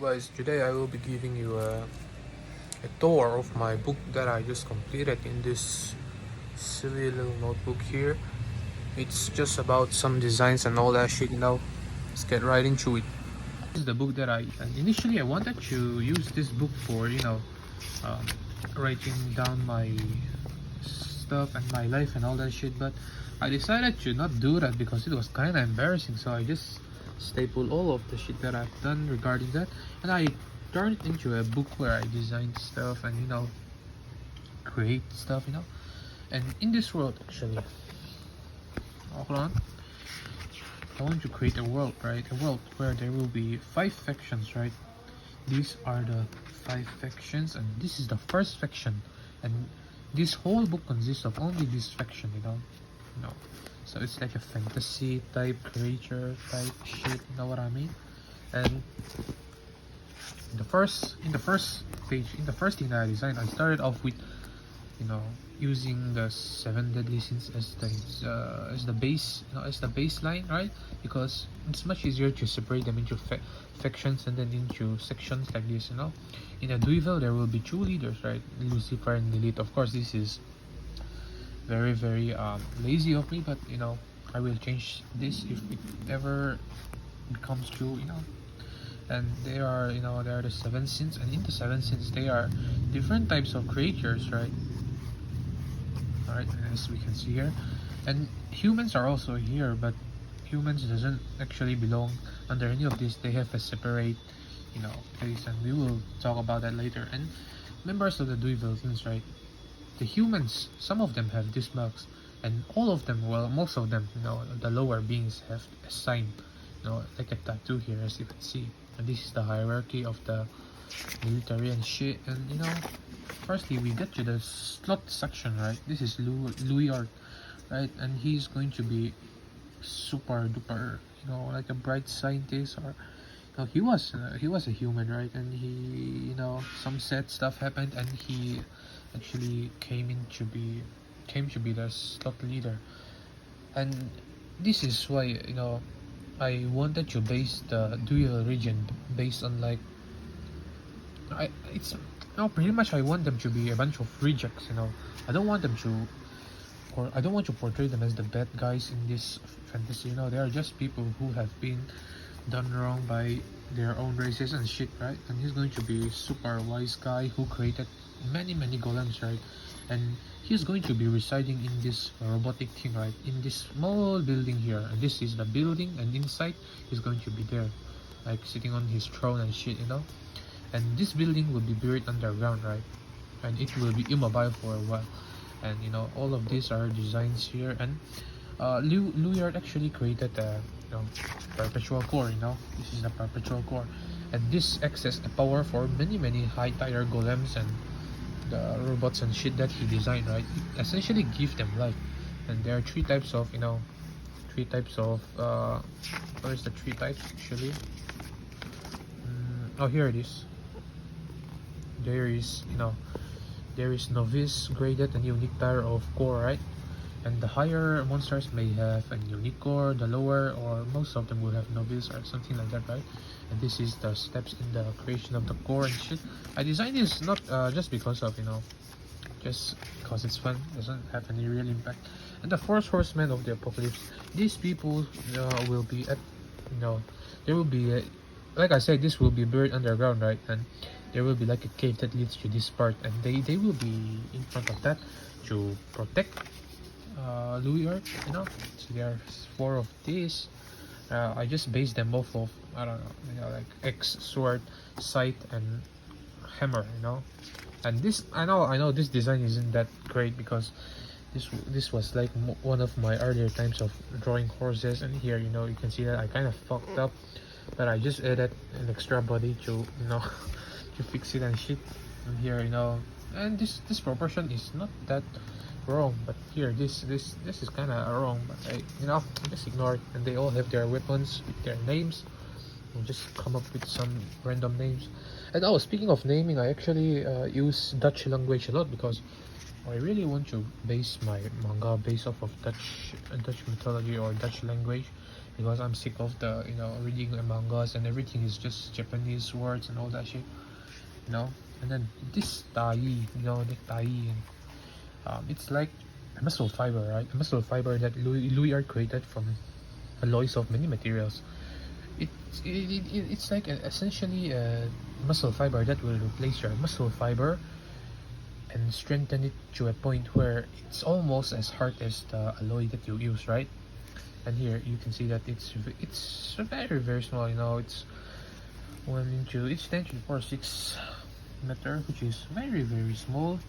guys, today I will be giving you a tour of my book that I just completed in this silly little notebook here. It's just about some designs and all that shit, Let's get right into it. This is the book that initially I wanted to use this book for, um, writing down my stuff and my life and all that shit, but I decided to not do that because it was kind of embarrassing. So I just stapled all of the shit that I've done regarding that, and I turned it into a book where I design stuff and create stuff. And in this world, actually, hold on, I want to create a world, right? A world where there will be 5 factions, right? These are the 5 factions, and this is the first faction, and this whole book consists of only this faction, so it's like a fantasy type creature type shit, you know what I mean? And in the first thing that I designed, I started off with using the 7 deadly sins as the base, as the baseline, right? Because it's much easier to separate them into factions and then into sections like this. In a duivel there will be 2 leaders, right? Lucifer and Lilith. Of course, this is very lazy of me, but I will change this if it ever becomes true. And there are the 7 sins, and in the 7 sins they are different types of creatures, right? All right, as we can see here, and humans are also here, but humans doesn't actually belong under any of this. They have a separate place, and we will talk about that later. And members of the duivels, right? The humans, some of them have these marks, and all of them, well, most of them, the lower beings have a sign, like a tattoo here, as you can see. And this is the hierarchy of the military and shit. And firstly we get to the slot section, right? This is Louis Art, right? And he's going to be super duper, like a bright scientist, or he was a human, right? And he, some sad stuff happened, and he actually came to be the slot leader. And this is why I wanted to base the dual region based on, like, it's pretty much I want them to be a bunch of rejects. I don't want them to, or I don't want to portray them as the bad guys in this fantasy. They are just people who have been done wrong by their own races and shit, right? And he's going to be super wise guy who created many golems, right? And he's going to be residing in this robotic thing, right? In this small building here, and this is the building, and inside he's going to be there, like sitting on his throne and shit. And this building will be buried underground, right? And it will be immobile for a while. And all of these are designs here. And Louis actually created a perpetual core. This is the perpetual core, and this access a power for many high tier golems and the robots and shit that he designed, right? It essentially give them life. And there are 3 types of what is the 3 types actually? Oh, here it is. There is novice, graded, and unique tier of core, right? And the higher monsters may have a unique core, the lower, or most of them will have novice or something like that, right? And this is the steps in the creation of the core and shit. I designed this not just because of just because it's fun. Doesn't have any real impact. And the 4 horsemen of the apocalypse, these people will be at there will be like I said, this will be buried underground, right? And there will be like a cave that leads to this part, and they will be in front of that to protect Louis Art. So there are 4 of these. I just based them off of, I don't know, like X, sword, scythe, and hammer. And this, I know this design isn't that great because this was like one of my earlier times of drawing horses, and here you can see that I kind of fucked up, but I just added an extra body to to fix it and shit. And here and this proportion is not that wrong, but here this is kind of wrong, but I just ignore it. And they all have their weapons with their names, and just come up with some random names. And speaking of naming, I actually use Dutch language a lot because I really want to base my manga based off of Dutch mythology or Dutch language. because I'm sick of the reading the mangas and everything is just Japanese words and all that shit. And then this tai, the tai, it's like a muscle fiber, right? A muscle fiber that Louis are created from alloys of many materials. It's like essentially a muscle fiber that will replace your muscle fiber and strengthen it to a point where it's almost as hard as the alloy that you use, right? And here you can see that it's very very small. It's 10 to the power 6 meter, which is very very small.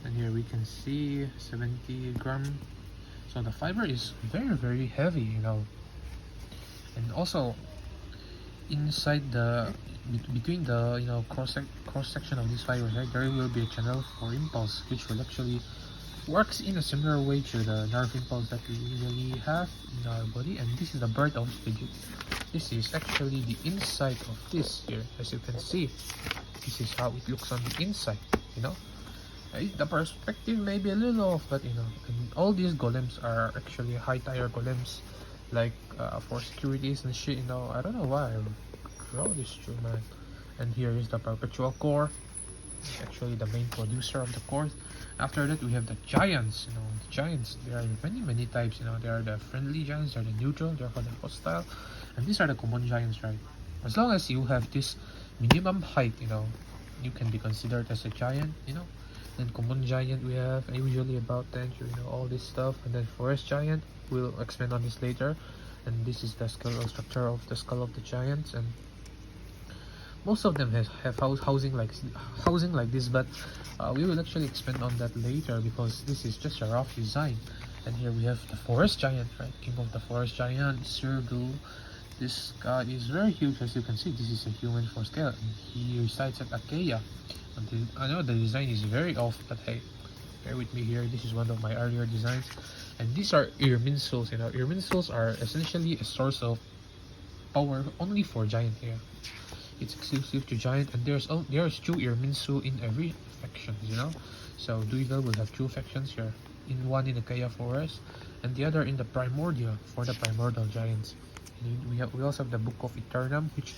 And here we can see 70 gram. So the fiber is very very heavy. And also inside the between the cross section of these fibers, right, there will be a channel for impulse, which will actually works in a similar way to the nerve impulse that we usually have in our body. And this is the birth of fidget. This is actually the inside of this here. As you can see, this is how it looks on the inside. The perspective may be a little off, but and all these golems are actually high tier golems, like for securities and shit. I don't know why I draw this true, man. And here is the perpetual core, actually the main producer of the core. After that we have the giants. The giants, there are many types. There are the friendly giants, there are the neutral, there are the hostile, and these are the common giants, right? As long as you have this minimum height, you can be considered as a giant. Then common giant we have usually about 10 to all this stuff. And then forest giant, we'll expand on this later. And this is the skeletal structure of the skull of the giants, and most of them have housing like this, but we will actually expand on that later because this is just a rough design. And here we have the forest giant, right? King of the forest giant, Sergul. This guy is very huge. As you can see, this is a human for scale, and he resides at Achaia. I know the design is very off, but hey, bear with me here. This is one of my earlier designs. And these are Irminsuls. Irminsuls are essentially a source of power only for giant here. It's exclusive to giant, and there's 2 Irminsul in every faction. So duivel will have 2 factions here, one in the Kaya forest and the other in the primordial for the primordial giants. And we also have the Book of Eternum, which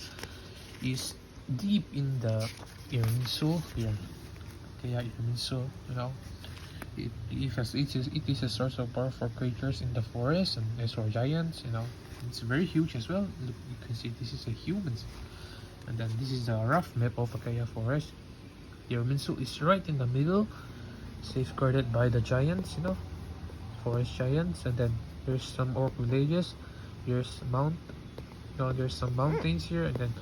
is deep in the Irminsul here. Kaya Irminsul, it is a source of power for creatures in the forest and as for giants. It's very huge as well. Look, you can see this is a humans. And then this is a rough map of Achaia forest. The Irminsul is right in the middle, safeguarded by the giants, forest giants. And then there's some orc villages. There's there's some mountains here, and then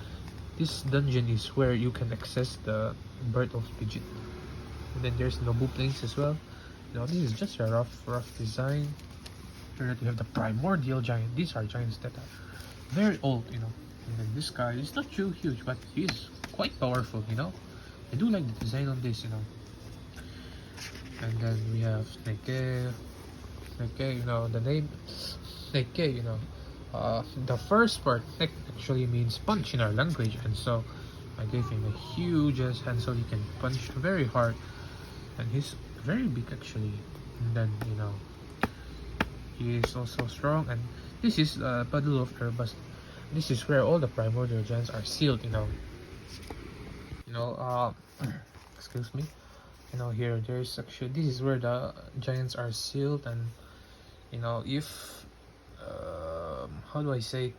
this dungeon is where you can access the birth of Pidgeot. And then there's Nobu Plains as well. This is just a rough design. Here we have the primordial giant. These are giants that are very old. And then this guy is not too huge, but he's quite powerful. I do like the design on this. And then we have Snake, the name Snake. The first part actually means punch in our language, and so I gave him a huge ass hand so he can punch very hard. And he's very big actually. And then he is also strong. And this is Puddle of Erebus. This is where all the primordial giants are sealed. Excuse me. Here there's actually, this is where the giants are sealed. And if how do I say?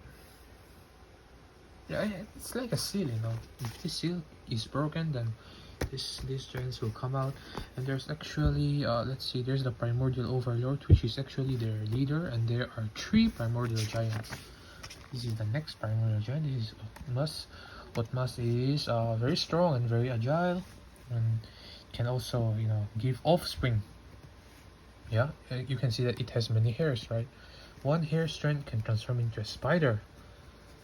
Yeah, it's like a seal. If this seal is broken, then these giants will come out. And there's actually let's see, there's the primordial overlord, which is actually their leader, and there are 3 primordial giants. This is the next primordial giant. This is Mus. What Mus is very strong and very agile, and can also give offspring. Yeah, you can see that it has many hairs, right? 1 hair strand can transform into a spider.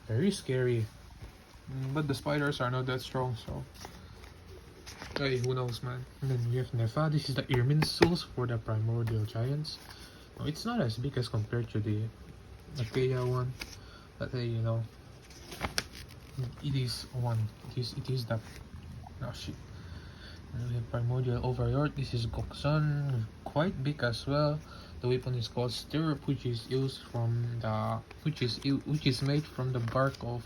Very scary. But the spiders are not that strong, so hey, who knows, man. And then we have Nefa. This is the Irminsuls for the primordial giants. No, it's not as big as compared to the Achaia one, but hey, it is one. It is the shit. And we have primordial overlord. This is Gokson, quite big as well. The weapon is called stirrup, which is used from the which is made from the bark of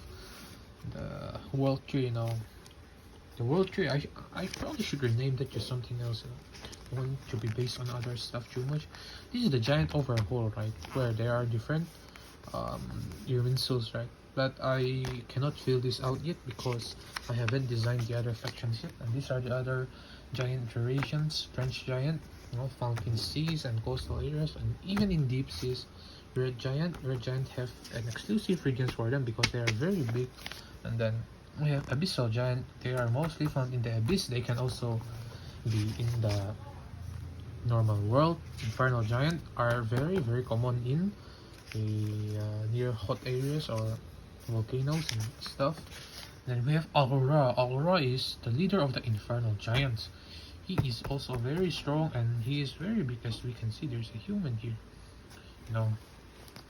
the world tree. You know, the world tree. I probably should rename that to something else. I don't want to be based on other stuff too much. This is the giant overhaul, right? Where there are different um, utensils, right? But I cannot fill this out yet because I haven't designed the other factions yet. And these are the other giant durations: French giant, you know, found in seas and coastal areas, and even in deep seas. Red giant have an exclusive regions for them because they are very big. And then we have abyssal giant. They are mostly found in the abyss. They can also be in the normal world. Infernal giant are very common in the near hot areas or volcanoes and stuff. Then we have Aurora. Aurora is the leader of the infernal giants. He is also very strong and he is very big, as we can see. There's a human here. You know,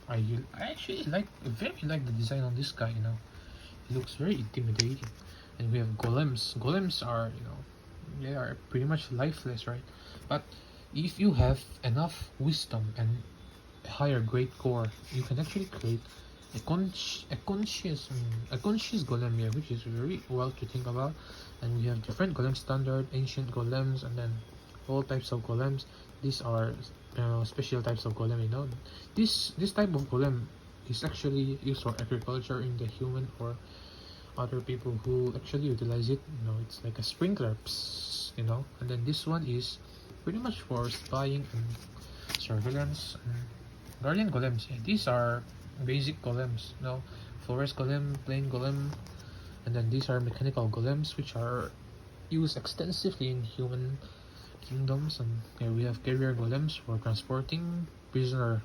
I actually very like the design on this guy. You know, he looks very intimidating. And we have golems. Golems are, you know, they are pretty much lifeless, right? But if you have enough wisdom and a higher grade core, you can actually create a conscious golem here, which is very well to think about. And we have different golem standard, ancient golems, and then all types of golems. These are special types of golem. You know, this type of golem is actually used for agriculture in the human or other people who actually utilize it. You know, it's like a sprinkler, psst, you know. And then this one is pretty much for spying and surveillance. And guardian golems, yeah, these are basic golems. You know, forest golem, plain golem, and then these are mechanical golems, which are used extensively in human kingdoms. And here we have carrier golems for transporting prisoner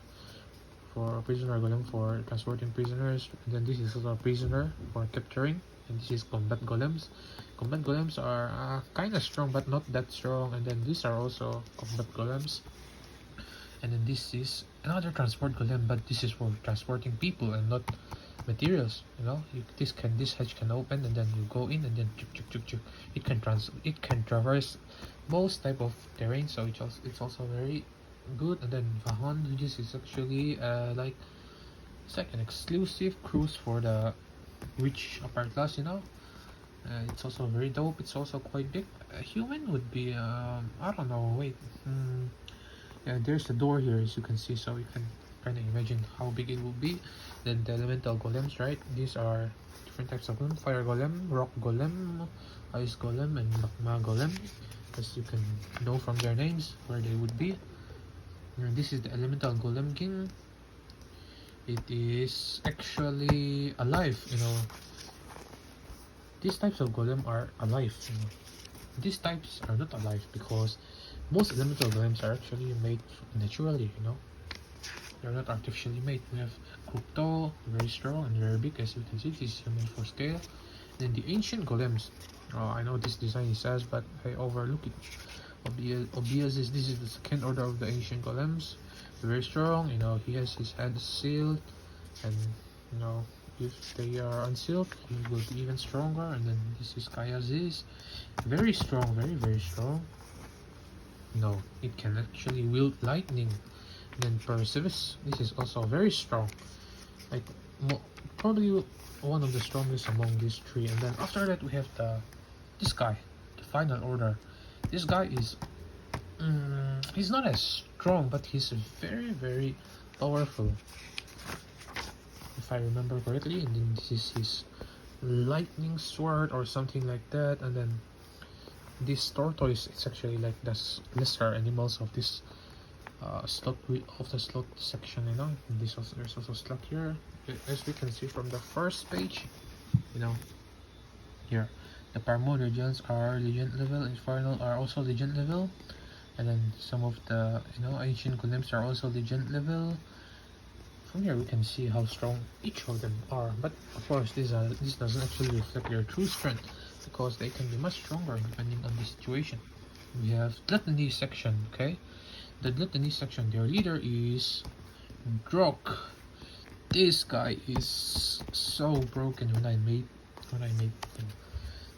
golem for transporting prisoners. And then this is also a prisoner for capturing. And this is combat golems. Combat golems are kind of strong but not that strong. And then these are also combat golems. And then this is another transport golem, but this is for transporting people and not materials. You know, this hatch can open and then you go in and then chuk. It can traverse most type of terrain, so it's also very good. And then Vahan, which is actually it's like an exclusive cruise for the rich upper class. You know, it's also very dope. It's also quite big. A human would be I don't know. Wait. Yeah, there's a door here, as you can see, so you can kind of imagine how big it will be. Then the elemental golems, right? These are different types of golem: fire golem, rock golem, ice golem, and magma golem, as you can know from their names where they would be. And this is the elemental golem king. It is actually alive. You know, these types of golem are alive. You know, these types are not alive because most elemental golems are actually made naturally. You know, they're not artificially made. We have Crypto, very strong and very big, as you can see. This is human for scale. Then the ancient golems. Oh, I know this design is says, but I overlook it. Obvious is this is the second order of the ancient golems. Very strong. You know, he has his head sealed, and you know, if they are unsealed, he will be even stronger. And then this is Kayaziz, very strong, very strong. No, it can actually wield lightning. And then Perseus, this is also very strong, like probably one of the strongest among these three. And then after that we have this guy, the final order. This guy is he's not as strong, but he's very powerful, if I remember correctly. And then this is his lightning sword or something like that. And then this tortoise, it's actually like the lesser animals of this slot section. You know, and there's also slot here, as we can see from the first page. You know, here the primordials are legend level, infernal are also legend level, and then some of the, you know, ancient golems are also legend level. From here we can see how strong each of them are, but of course this doesn't actually reflect their true strength, because they can be much stronger depending on the situation. We have gluttony section. Okay, the gluttony section, their leader is Drok. This guy is so broken when I made him.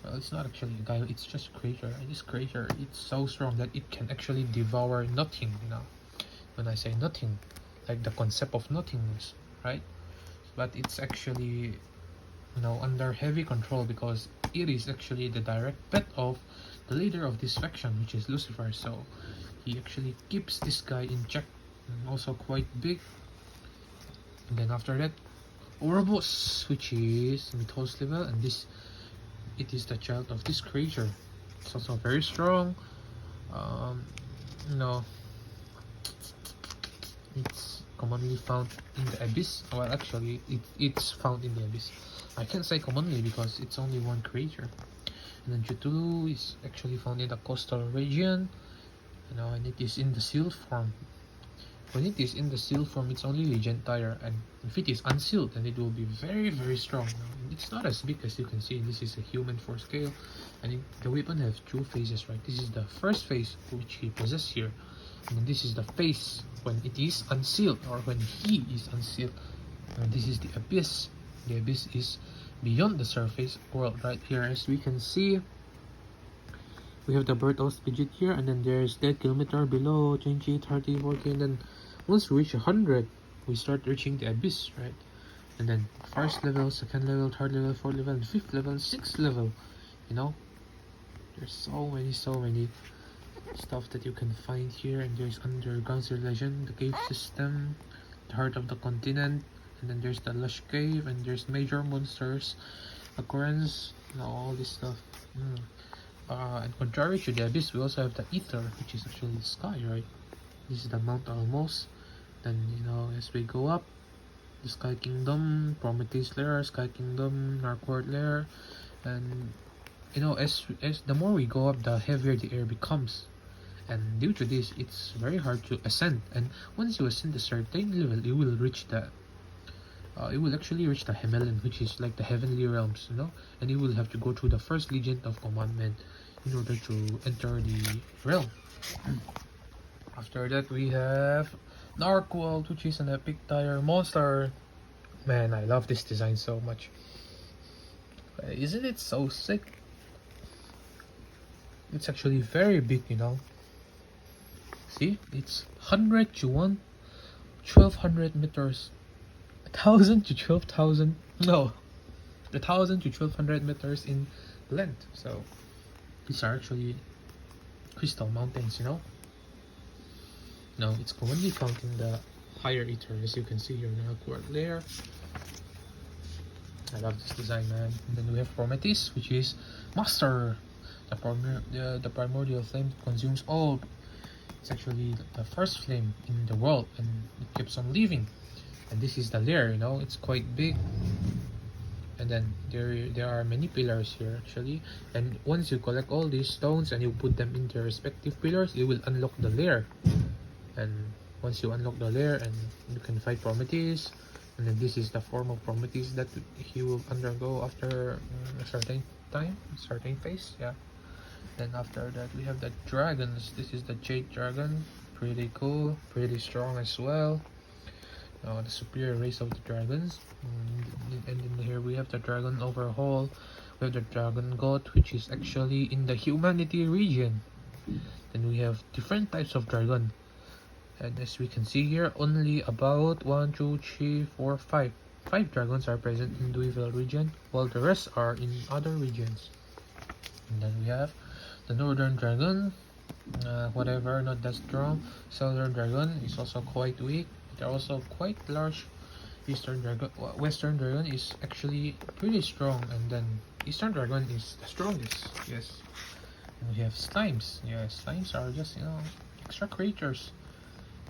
Well, it's not actually a guy, it's just a creature. And this creature, it's so strong that it can actually devour nothing, you know. when I say nothing, like the concept of nothingness, right? But it's actually, under heavy control, because it is actually the direct pet of the leader of this faction, which is Lucifer. So he actually keeps this guy in check, and also quite big. And then after that, Ouroboros, which is Mythos level, and it is the child of this creature. It's also very strong. um you know it's commonly found in the abyss. Well, actually, it's found in the abyss. I can't say commonly because it's only one creature. And then Cthulhu is actually found in the coastal region, and it is in the sealed form. When it is in the sealed form, it's only Legentire, and if it is unsealed, then it will be very, very strong. It's not as big as you can see. This is a human for scale, and the weapon has two phases, right? This is the first phase, which he possesses here, and then this is the phase when it is unsealed, or when he is unsealed. And this is the abyss. The abyss is beyond the surface world, right here. As we can see, we have the bird host digit here, and then there's dead kilometer below, 20, 30, 40, and then once we reach 100, we start reaching the abyss, right? And then first level, second level, third level, fourth level, and fifth level, sixth level. There's so many stuff that you can find here. And there's underground civilization, the cave system, the heart of the continent, and then there's the lush cave, and there's major monsters occurrence, all this stuff. And contrary to the abyss, we also have the ether, which is actually the sky, right? This is the Mount Almos. Then, as we go up, the Sky Kingdom, Prometheus lair, Sky Kingdom, Narcourt lair, and as the more we go up, the heavier the air becomes. And due to this, it's very hard to ascend. And once you ascend a certain level, you will reach it will actually reach the Himelian, which is like the heavenly realms, and you will have to go through the first legion of commandment in order to enter the realm. After that, we have Narcolt, which is an epic tire monster. Man, I love this design so much. Isn't it so sick? It's actually very big, See, it's 100 to 1200 meters. 1,000 to 12,000. No, 1,000 to 1,200 meters in length. So these are actually crystal mountains, Now it's commonly found in the higher ether, as you can see here in our quartz layer. I love this design, man. And then we have Prometheus, which is Master. The primordial flame consumes all. It's actually the first flame in the world, and it keeps on living. And this is the lair, it's quite big. And then there are many pillars here, actually. And once you collect all these stones and you put them in their respective pillars, you will unlock the lair. And once you unlock the lair, and you can fight Prometheus. And then this is the form of Prometheus that he will undergo after a certain time, certain phase. Yeah. Then after that, we have the dragons. This is the Jade Dragon. Pretty cool, pretty strong as well. The superior race of the dragons. And then here we have the dragon overhaul. We have the dragon god, which is actually in the humanity region. Then we have different types of dragon. And as we can see here, only about 1, 2, 3, 4, 5. 5 dragons are present in duivel region, while the rest are in other regions. And then we have the northern dragon, whatever, not that strong. Southern dragon is also quite weak. They're also quite large. Eastern dragon, Western dragon is actually pretty strong, and then Eastern dragon is the strongest. Yes. And we have slimes. Yeah, slimes are just extra creatures.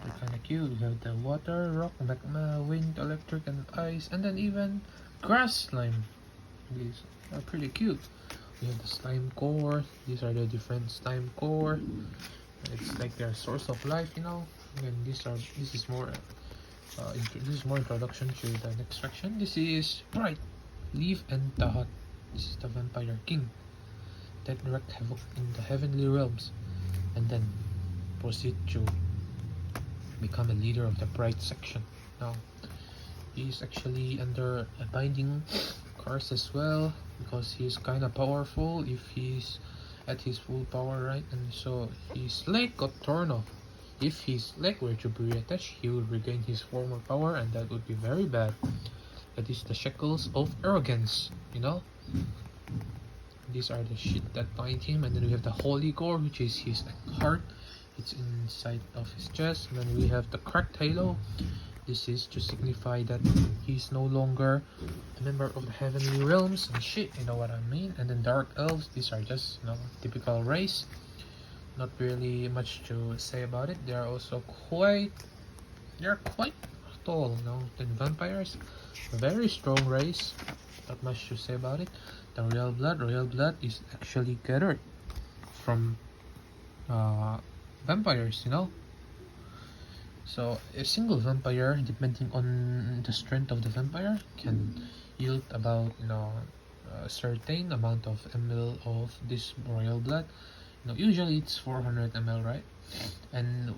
They're kind of cute. We have the water, rock, magma, wind, electric, and ice, and then even grass slime. These are pretty cute. We have the slime core. These are the different slime core. It's like their source of life, And this is more introduction to the next section. This is Bright, Leaf, and Tahat. This is the Vampire King that wreaked havoc in the heavenly realms, and then proceed to become a leader of the Bright section. Now, he's actually under a binding curse as well, because he's kind of powerful if he's at his full power, right? And so his leg got torn off. If his leg were to be reattached, he would regain his former power, and that would be very bad. That is the shackles of arrogance, you know? These are the shit that bind him, and then we have the holy gore, which is his heart. It's inside of his chest. And then we have the cracked halo. This is to signify that he's no longer a member of the heavenly realms and shit, you know what I mean? And then dark elves, these are just, you know, typical race. Not really much to say about it. They are also they're quite tall, you know, than vampires. A very strong race. Not much to say about it. The royal blood is actually gathered from vampires, you know. So a single vampire, depending on the strength of the vampire, can yield about, you know, a certain amount of ml of this royal blood. You know, usually it's 400 ml, right? And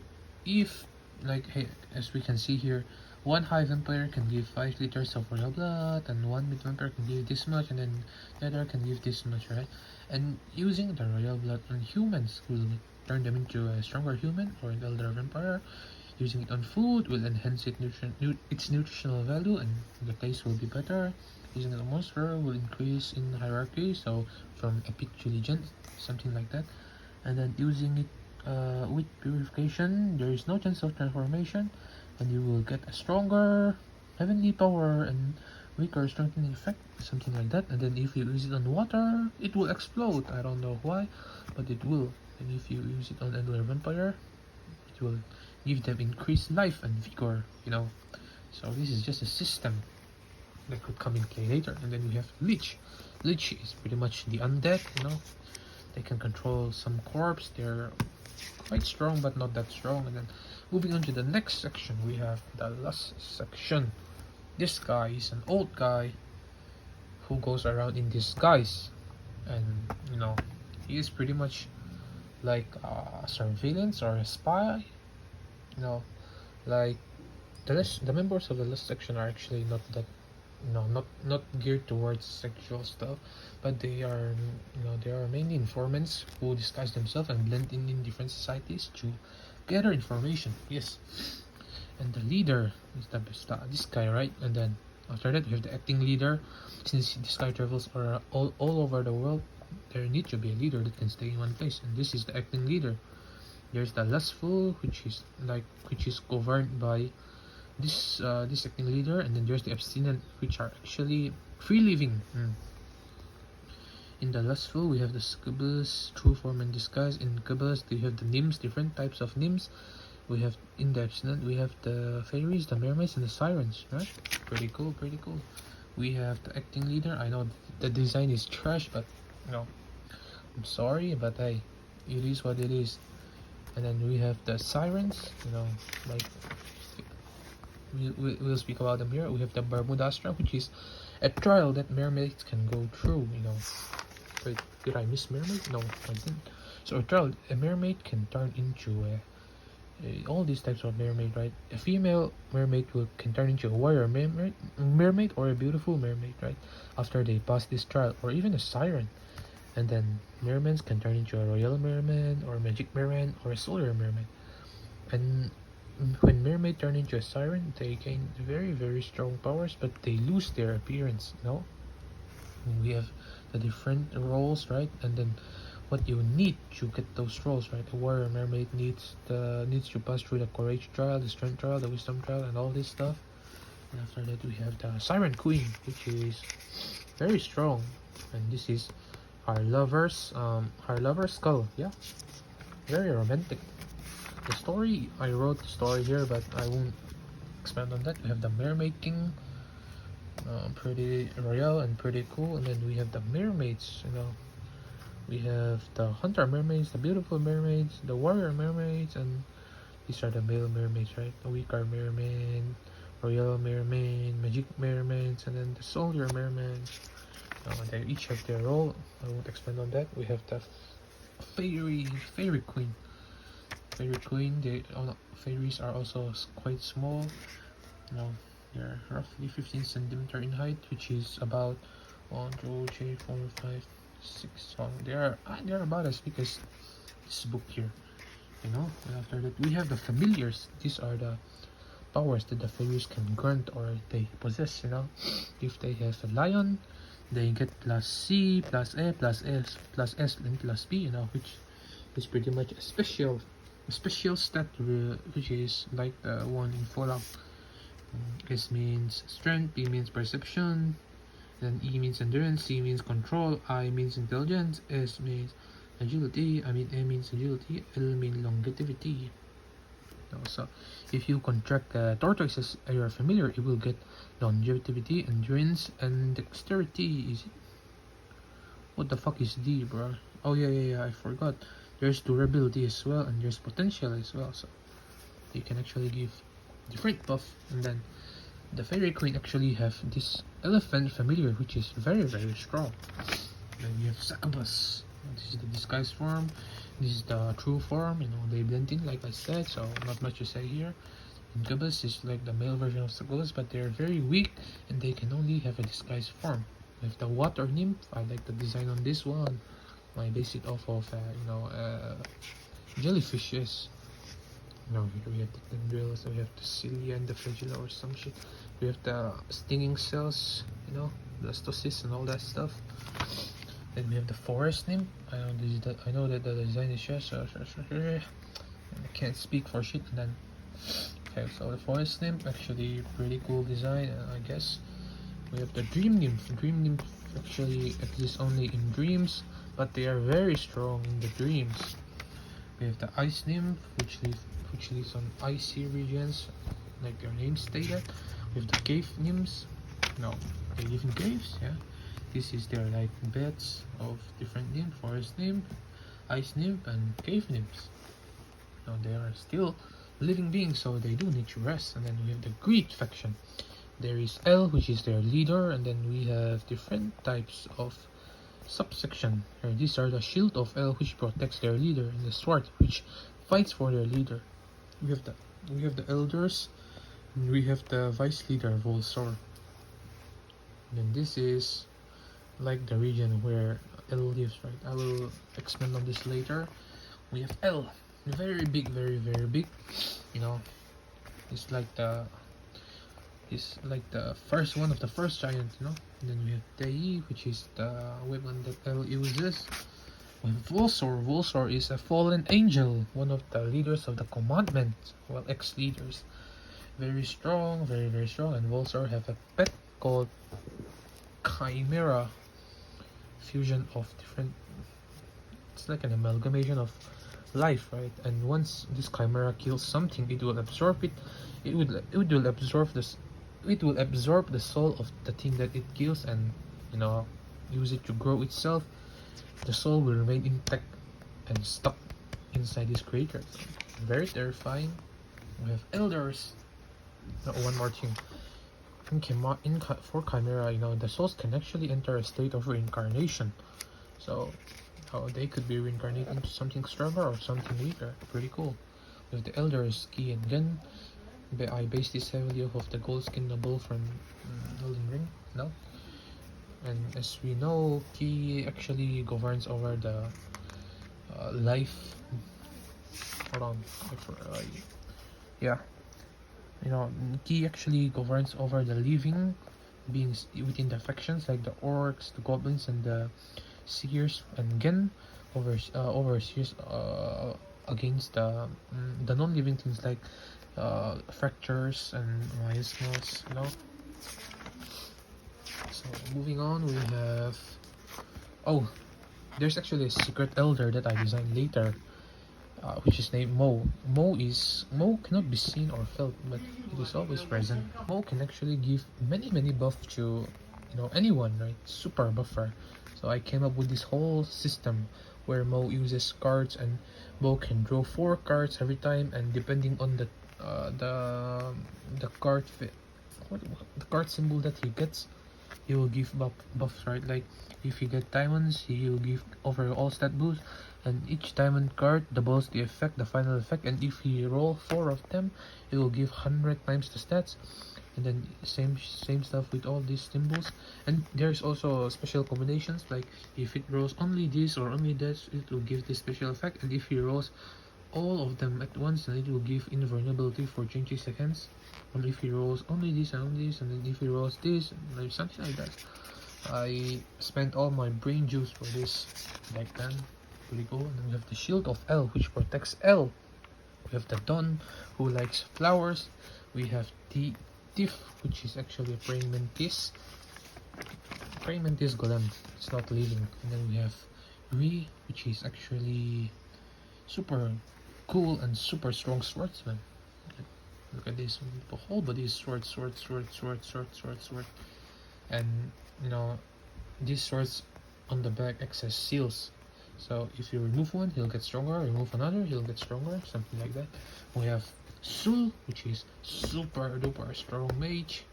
if, like, hey, as we can see here, one high vampire can give 5 liters of royal blood, and one mid vampire can give this much, and then the other can give this much, right? And using the royal blood on humans will turn them into a stronger human or an elder vampire. Using it on food will enhance its nutritional value, and the taste will be better. Using it on monster will increase in hierarchy, so from epic to legend, something like that. And then using it with purification, there is no chance of transformation, and you will get a stronger heavenly power and weaker strengthening effect, something like that. And then if you use it on water, it will explode. I don't know why, but it will. And if you use it on elder vampire, it will give them increased life and vigor, you know. So this is just a system that could come in play later. And then we have Lich. Lich is pretty much the undead, you know. They can control some corpse. They're quite strong, but not that strong. And then moving on to the next section, we have the last section. This guy is an old guy who goes around in disguise, and you know, he is pretty much like a surveillance or a spy. You know, like the members of the last section are actually not that, you know, not geared towards sexual stuff, but they are, you know, they are mainly informants who disguise themselves and blend in different societies to gather information. Yes. And the leader is the best, this guy, right? And then after that we have the acting leader. Since this guy travels all over the world, there needs to be a leader that can stay in one place, and this is the acting leader. There's the lustful, which is governed by this acting leader, and then there's the abstinent, which are actually free living. In the lustful, we have the succubus, true form and disguise. In incubus, we have the nymphs, different types of nymphs. We have in the abstinent, we have the fairies, the mermaids, and the sirens. Right? Pretty cool, pretty cool. We have the acting leader. I know the design is trash, but you know, I'm sorry, but hey, it is what it is. And then we have the sirens. You know, like we'll speak about them here. We have the Bermudastra, which is a trial that mermaids can go through. You know, wait, did I miss mermaid? No, I didn't. So a mermaid can turn into all these types of mermaid, right? A female mermaid can turn into a warrior mermaid or a beautiful mermaid, right? After they pass this trial, or even a siren. And then mermaids can turn into a royal merman or a magic merman or a solar merman. And when mermaid turn into a siren, they gain very strong powers, but they lose their appearance. No, we have the different roles, right? And then what you need to get those roles, right? The warrior mermaid needs to pass through the courage trial, the strength trial, the wisdom trial, and all this stuff. And after that, we have the siren queen, which is very strong, and this is our lover's skull. Yeah, very romantic. The story, I wrote the story here, but I won't expand on that. We have the mermaid king, pretty royal and pretty cool. And then we have the mermaids, you know. We have the hunter mermaids, the beautiful mermaids, the warrior mermaids, and these are the male mermaids, right? The weaker mermaid, royal mermaid, magic mermaids, and then the soldier mermaids. They each have their role. I won't expand on that. We have the fairy queen. Fairies are also quite small. You know, they're roughly 15 centimeter in height, which is about 1, 2, 3, 4, 5, 6. So they are about as big as this book here. You know, and after that we have the familiars. These are the powers that the familiars can grant or they possess. You know, if they have a lion, they get plus C, plus A, plus S, plus S, and plus B. You know, which is pretty much a special stat, which is like the one in Fallout. S means strength, P means perception, then E means endurance, C means control, I means intelligence, S means agility, A means agility, L means longevity. So if you contract the tortoises you are familiar, you will get longevity, endurance, and dexterity. Is it? What the fuck is D, bro? Oh yeah, I forgot. There's durability as well, and there's potential as well. So you can actually give different buff, and then the fairy queen actually have this elephant familiar, which is very strong. Then we have succubus. This is the disguised form. This is the true form. You know, they blend in, like I said, so not much to say here. Incubus is like the male version of succubus, but they're very weak and they can only have a disguised form. We have the water nymph. I like the design on this one. I base it off of jellyfishes. No, here we have the tendrils, we have the cilia and the flagella or some shit. We have the stinging cells, you know, blastocysts and all that stuff. Then we have the forest nymph. I know that the design is just I can't speak for shit. And then okay, so the forest nymph, actually pretty cool design, I guess. We have the dream nymph. Dream nymph actually exists only in dreams, but they are very strong in the dreams. We have the ice nymph, which lives on icy regions, like their name stated. We have the cave nymphs. No, they live in caves. Yeah, this is their like beds of different nymphs: forest nymph, ice nymph, and cave nymphs. Now they are still living beings, so they do need to rest. And then we have the greed faction. There is L, which is their leader, and then we have different types of subsection. These are the shield of L, which protects their leader, and the sword, which fights for their leader. We have the elders, and we have the vice leader Volsor. And this is like the region where L lives, right? I will expand on this later. We have L, very big, very big. You know, it's like the first one of the first giant, you know. And then we have Dei, which is the weapon that L uses. With Volsor. Volsor is a fallen angel, one of the leaders of the commandment, well, ex-leaders. Very strong, very strong, and Volsor have a pet called Chimera. Fusion of different, it's like an amalgamation of life, right? And once this Chimera kills something, it will absorb it. It will absorb this. It will absorb the soul of the thing that it kills, and you know, use it to grow itself. The soul will remain intact and stuck inside this creature. Very terrifying. We have elders. No, one more thing. For Chimera, you know, the souls can actually enter a state of reincarnation. So, they could be reincarnated into something stronger or something weaker. Pretty cool. With the elders, Ki and Gen. I based this heavily off of the gold skin noble from Elden Ring. No. And as we know, Ki actually governs over the life. Hold on, yeah, you know, Ki actually governs over the living beings within the factions, like the orcs, the goblins, and the seers, and Gen overseers against the non-living things like fractures and miasmas, you know. So moving on, we have there's actually a secret elder that I designed later, which is named Mo. Mo cannot be seen or felt, but it is always present. Mo can actually give many buff to, you know, anyone, right? Super buffer. So I came up with this whole system where Mo uses cards, and Mo can draw 4 cards every time, and depending on the card the card symbol that he gets, he will give buffs, right? Like if you get diamonds, he will give overall stat boost, and each diamond card doubles the effect, the final effect, and if he roll 4 of them, it will give 100 times the stats. And then same stuff with all these symbols. And there's also special combinations, like if it rolls only this or only this, it will give this special effect, and if he rolls all of them at once, and it will give invulnerability for 20 seconds. And if he rolls only this and only this, and then if he rolls this, like something like that. I spent all my brain juice for this back then. Pretty cool. And then we have the Shield of L, which protects L. We have the Dawn, who likes flowers. We have the Tiff, which is actually a praying mantis. Praying mantis golem. It's not living. And then we have Ree, which is actually super cool and super strong swordsman. Look at this. The whole body is sword. And you know, these swords on the back act as seals. So if you remove one, he'll get stronger. Remove another, he'll get stronger. Something like that. We have Sul, which is super duper strong mage.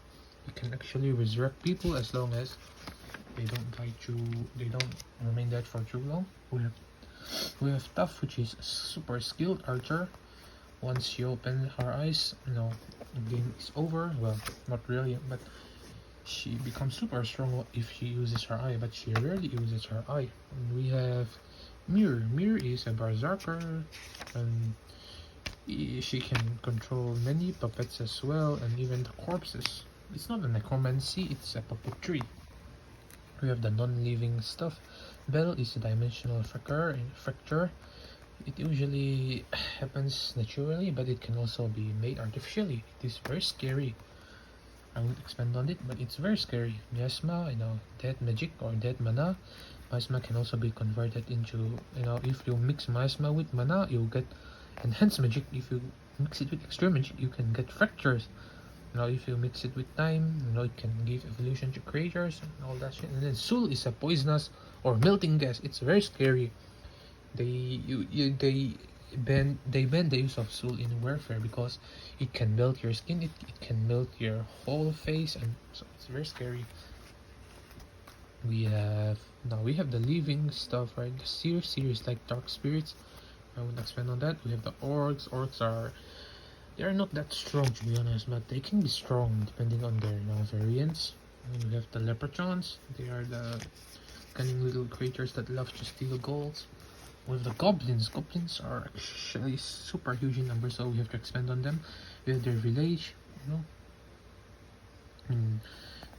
You can actually resurrect people as long as they don't die too. They don't remain dead for too long. We have Tough, which is super skilled archer. Once she opens her eyes, you know, the game is over. Well, not really, but she becomes super strong if she uses her eye, but she rarely uses her eye. And we have Mirror. Mirror is a berserker, and she can control many puppets as well, and even the corpses. It's not a necromancy, it's a puppetry. We have the non-living stuff. Bell is a dimensional fracture. It usually happens naturally, but it can also be made artificially. It is very scary. I won't expand on it, but it's very scary. Miasma, you know, dead magic or dead mana. Miasma can also be converted into, you know, if you mix Miasma with mana, you'll get enhanced magic. If you mix it with extreme magic, you can get fractures. You know, if you mix it with time, you know, it can give evolution to creatures and all that shit. And then Sul is a poisonous or melting gas. It's very scary. They ban the use of Sul in warfare because it can melt your skin, it can melt your whole face, and so it's very scary. We have the living stuff, right? The series like dark spirits. I won't expand on that. We have the orcs. They're not that strong, to be honest, but they can be strong depending on their, you know, variants. And we have the leprechauns. They are the cunning little creatures that love to steal gold. With the goblins are actually super huge in number, so we have to expand on them. We have their village, you know.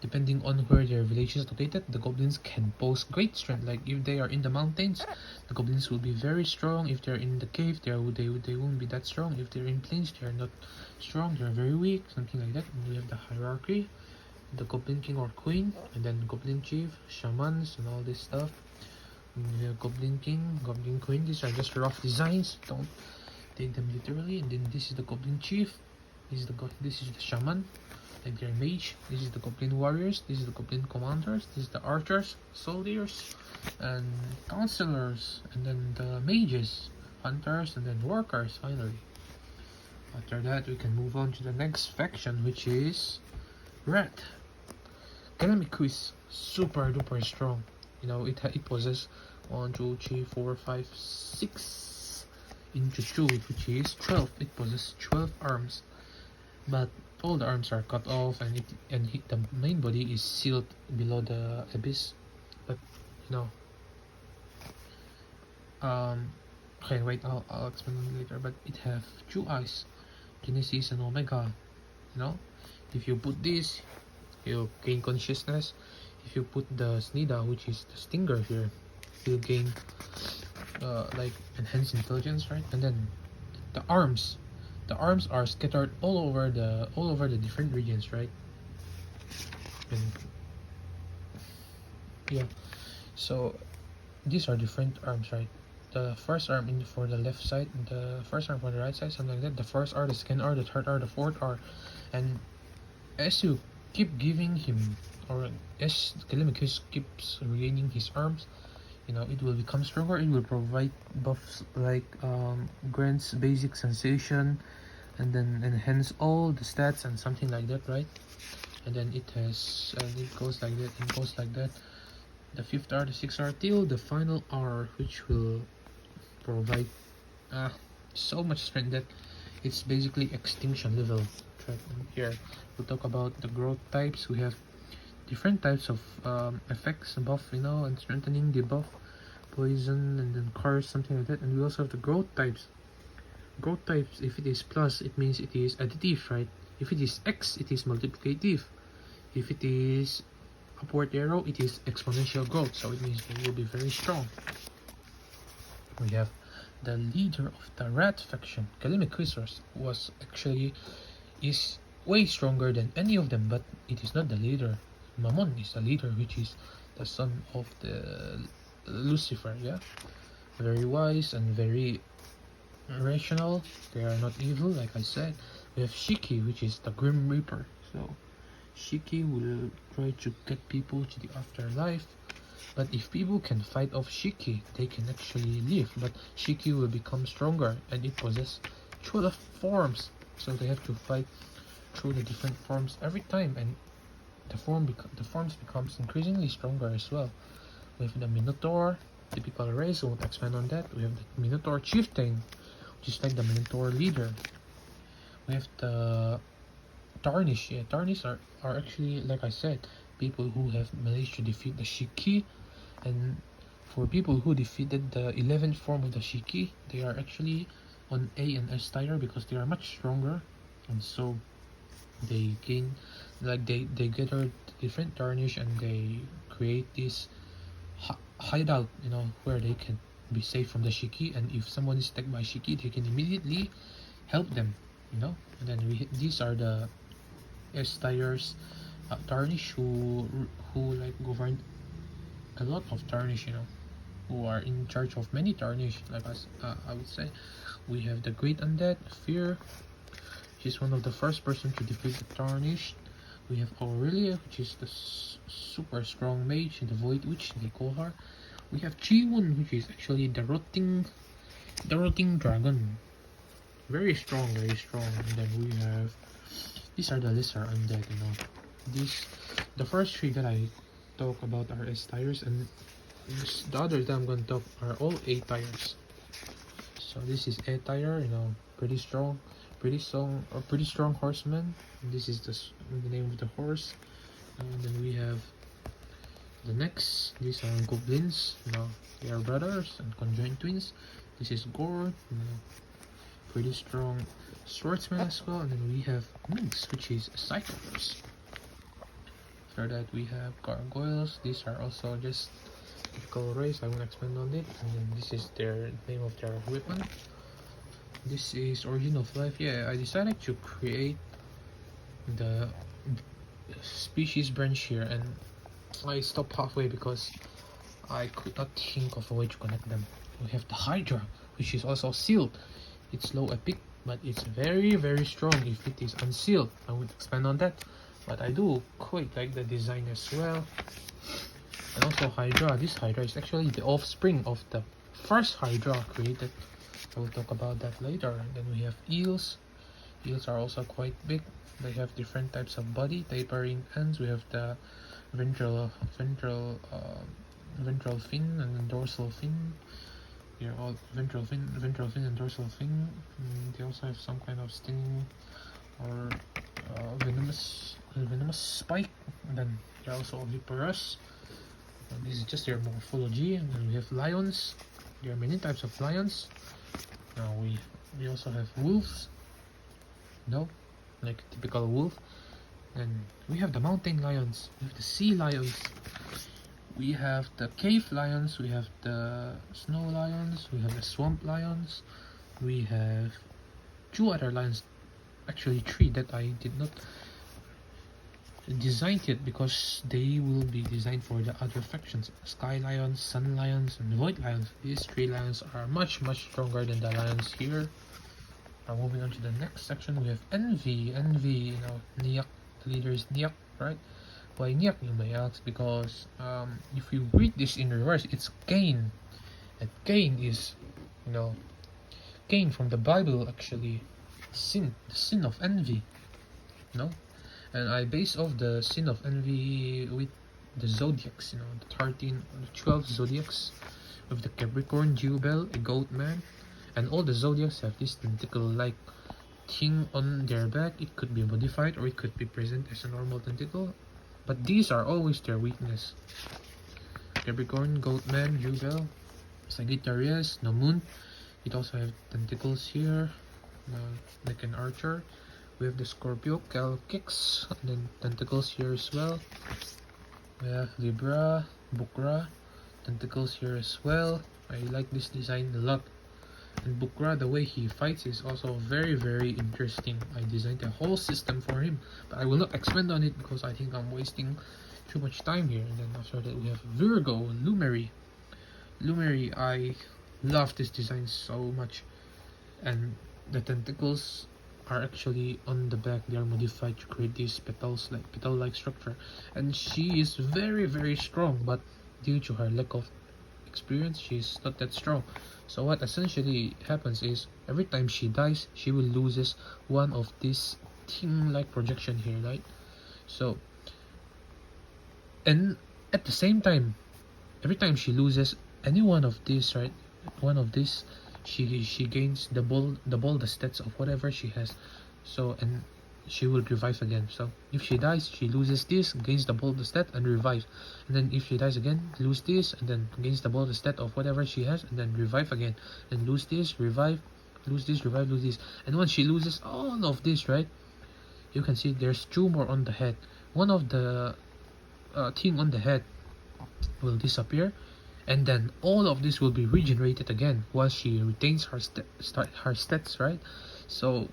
Depending on where their village is located, the goblins can boast great strength. Like if they are in the mountains, the goblins will be very strong. If they're in the cave, they won't be that strong. If they're in plains, they are not strong. They're very weak, something like that. And we have the hierarchy, the goblin king or queen, and then goblin chief, shamans, and all this stuff. And we have goblin king, goblin queen. These are just rough designs. Don't take them literally. And then this is the goblin chief. This is the shaman. Like their mage. This is the goblin warriors. This is the goblin commanders. This is the archers, soldiers, and counselors, and then the mages, hunters, and then workers. Finally, after that, we can move on to the next faction, which is Rat. Quiz, super duper strong. You know, it possesses 1, 2, 3, 4, 5, 6 into 2, which is 12. It possesses 12 arms, but all the arms are cut off, and the main body is sealed below the abyss. But you know, okay, wait, I'll explain it later. But it have 2 eyes, Genesis and Omega. You know, if you put this, you gain consciousness. If you put the Snida, which is the stinger here, you'll gain like enhanced intelligence, right? And then the arms are scattered all over the different regions, right? And yeah, so these are different arms, right? The first arm for the left side, the first arm for the right side, something like that. The first R, the second R, the third R, the fourth R, and as you keep giving him, or as Telemachus keeps regaining his arms, you know, it will become stronger. It will provide buffs like grants basic sensation, and then enhance all the stats and something like that, right? And then it goes like that and goes like that. The 5th R, the 6th R, till the final R, which will provide so much strength that it's basically extinction level. Right here, we'll talk about the growth types. We have different types of effects, buff, you know, and strengthening, debuff, poison, and then curse, something like that. And we also have the growth types. growth types, if it is plus, it means it is additive, right? If it is X, it is multiplicative. If it is upward arrow, it is exponential growth, so it means they will be very strong. We have the leader of the rat faction, Callimachusers, was actually is way stronger than any of them, but it is not the leader. Mammon is the leader, which is the son of the Lucifer, yeah? Very wise and very rational. They are not evil, like I said. We have Shiki, which is the Grim Reaper. So Shiki will try to get people to the afterlife. But if people can fight off Shiki, they can actually live. But Shiki will become stronger, and it possesses 12 forms. So they have to fight through the different forms every time, and the forms becomes increasingly stronger as well. We have the Minotaur, typical race. I won't expand on that. We have the Minotaur Chieftain, which is like the Minotaur leader. We have the Tarnish. Yeah, Tarnish are actually, like I said, people who have managed to defeat the Shiki. And for people who defeated the 11th form of the Shiki, they are actually on A and S tier because they are much stronger, and so they gain, like they gather different tarnish and they create this hideout, you know, where they can be safe from the Shiki, and if someone is attacked by Shiki, they can immediately help them, you know. And then these are the S tiers tarnish who like govern a lot of tarnish, you know, who are in charge of many tarnish, like us. I would say we have the Great Undead, Fear. She's one of the first person to defeat the Tarnished. We have Aurelia, which is the super strong mage, the Void Witch, they call her. We have Jiwon, which is actually the rotting dragon. Very strong, very strong. And then we have, these are the lesser undead, you know. The first three that I talk about are S tiers, and the others that I'm going to talk are all A tiers. So this is A tier, you know, pretty strong horseman. And this is the name of the horse. And then we have the next. These are goblins. You know, they are brothers and conjoined twins. This is Gore. You know, pretty strong swordsman as well. And then we have Minx, which is a cyclops. After that we have gargoyles. These are also just typical race. I won't expand on it. And then this is their name of their weapon. This is Origin of Life. Yeah, I decided to create the species branch here, and I stopped halfway because I could not think of a way to connect them. We have the Hydra, which is also sealed. It's low epic, but it's very, very strong if it is unsealed. I would expand on that, but I do quite like the design as well. And also Hydra. This Hydra is actually the offspring of the first Hydra created. I will talk about that later. And then we have eels. Eels are also quite big. They have different types of body, tapering ends. We have the ventral fin and dorsal fin. Here, all ventral fin and dorsal fin. They also have some kind of stinging or venomous spike. And then they're also oviparous. And this is just their morphology. And then we have lions. There are many types of lions. Now we also have wolves, no, like a typical wolf. And we have the mountain lions, we have the sea lions, we have the cave lions, we have the snow lions, we have the swamp lions, we have two other lions, actually three that I did not design it because they will be designed for the other factions: sky lions, sun lions, and void lions. These three lions are much stronger than the lions here. Now moving on to the next section, we have Envy. Envy, you know, Niak, the leader is Niak, right? Why Niak, you may ask? Because if you read this in reverse, it's Cain. And Cain is, you know, Cain from the Bible, actually. Sin, the sin of envy, you know. And I base off the sin of envy with the zodiacs, you know, the 12 zodiacs, with the Capricorn, duivel, a goat man, and all the zodiacs have this tentacle-like thing on their back. It could be modified or it could be present as a normal tentacle, but these are always their weakness. Capricorn, goat man, duivel, Sagittarius, no moon. It also have tentacles here. like an archer. We have the Scorpio, Cal kicks, and then tentacles here as well. We have Libra, Bukra, tentacles here as well. I like this design a lot. And Bukra, the way he fights is also very interesting. I designed a whole system for him, but I will not expand on it because I think I'm wasting too much time here. And then after that we have Virgo, Lumeri. Lumeri, I love this design so much. And the tentacles are actually on the back. They are modified to create these petal-like structure. And she is very strong, but due to her lack of experience, she's not that strong. So what essentially happens is every time she dies, she will loses one of these thing-like projection here, right? So, and at the same time, every time she loses any one of these, right, one of these, she gains double the stats of whatever she has. So, and she will revive again. So if she dies, she loses this, gains double the stat, and revive. And then if she dies again, lose this, and then gains double the stat of whatever she has, and then revive again. And lose this, revive, lose this, revive, lose this. And once she loses all of this, right, you can see there's two more on the head. One of the thing on the head will disappear, and then all of this will be regenerated again once she retains her stats, right? So